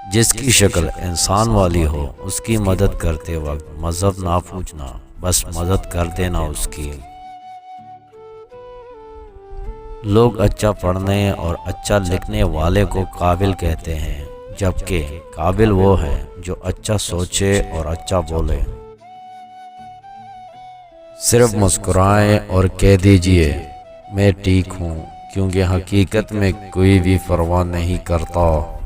جس کی شکل انسان والی ہو اس کی مدد کرتے وقت مذہب نہ پوچھنا، بس مدد کر دینا اس کی۔ لوگ اچھا پڑھنے اور اچھا لکھنے والے کو قابل کہتے ہیں، جبکہ قابل وہ ہے جو اچھا سوچے اور اچھا بولے۔ صرف مسکرائیں اور کہہ دیجئے میں ٹھیک ہوں، کیونکہ حقیقت میں کوئی بھی پرواہ نہیں کرتا۔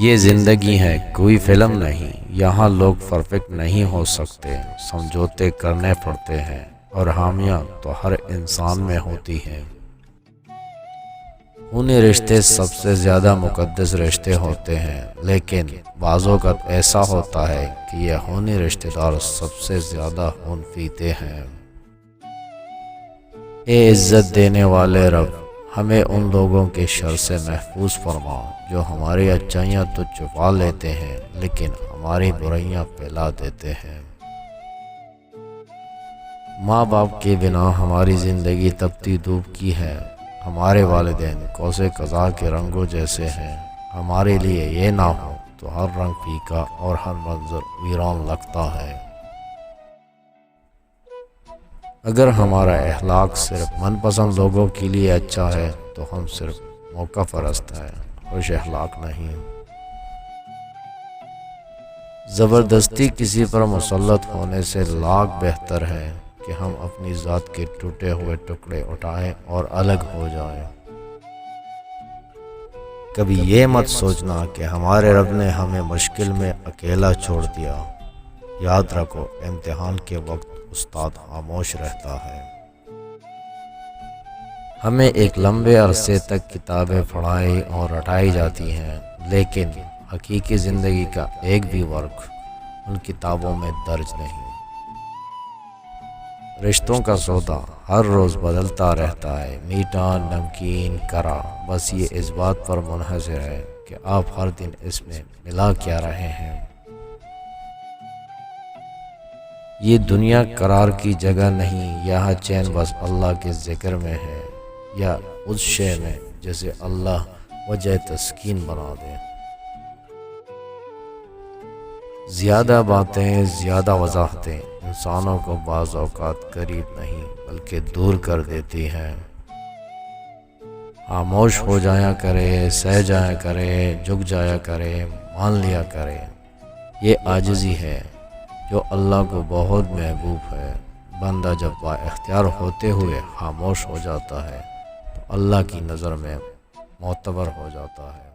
یہ زندگی ہے، کوئی فلم نہیں، یہاں لوگ پرفیکٹ نہیں ہو سکتے، سمجھوتے کرنے پڑتے ہیں، اور خامیاں تو ہر انسان میں ہوتی ہیں۔ خونی رشتے سب سے زیادہ مقدس رشتے ہوتے ہیں، لیکن بعض اوقات ایسا ہوتا ہے کہ یہ خونی رشتے دار سب سے زیادہ خون پیتے ہیں۔ اے عزت دینے والے رب، ہمیں ان لوگوں کے شر سے محفوظ فرما جو ہماری اچھائیاں تو چھپا لیتے ہیں لیکن ہماری برائیاں پھیلا دیتے ہیں۔ ماں باپ کے بنا ہماری زندگی تپتی دھوپ کی ہے، ہمارے والدین کوسے قضا کے رنگوں جیسے ہیں، ہمارے لیے یہ نہ ہو تو ہر رنگ پھیکا اور ہر منظر ویران لگتا ہے۔ اگر ہمارا اخلاق صرف من پسند لوگوں کے لیے اچھا ہے تو ہم صرف موقع پرست ہیں، خوش اخلاق نہیں۔ زبردستی کسی پر مسلط ہونے سے لاکھ بہتر ہے کہ ہم اپنی ذات کے ٹوٹے ہوئے ٹکڑے اٹھائیں اور الگ ہو جائیں۔ کبھی یہ مت سوچنا کہ ہمارے رب نے ہمیں مشکل میں اکیلا چھوڑ دیا۔ یاد رکھو، امتحان کے وقت استاد خاموش رہتا ہے۔ ہمیں ایک لمبے عرصے تک کتابیں پڑھائی اور رٹائی جاتی ہیں، لیکن حقیقی زندگی کا ایک بھی ورق ان کتابوں میں درج نہیں۔ رشتوں کا سودا ہر روز بدلتا رہتا ہے، میٹھا، نمکین، کرا، بس یہ اس بات پر منحصر ہے کہ آپ ہر دن اس میں ملا کیا رہے ہیں۔ یہ دنیا قرار کی جگہ نہیں، یہاں چین بس اللہ کے ذکر میں ہے، یا اس شے میں جسے اللہ وجہ تسکین بنا دے۔ زیادہ باتیں، زیادہ وضاحتیں انسانوں کو بعض اوقات قریب نہیں بلکہ دور کر دیتی ہیں۔ خاموش ہو جایا کرے، سہ جایا کرے، جھک جایا کرے، مان لیا کرے۔ یہ عاجزی ہے جو اللہ کو بہت محبوب ہے۔ بندہ جب با اختیار ہوتے ہوئے خاموش ہو جاتا ہے تو اللہ کی نظر میں معتبر ہو جاتا ہے۔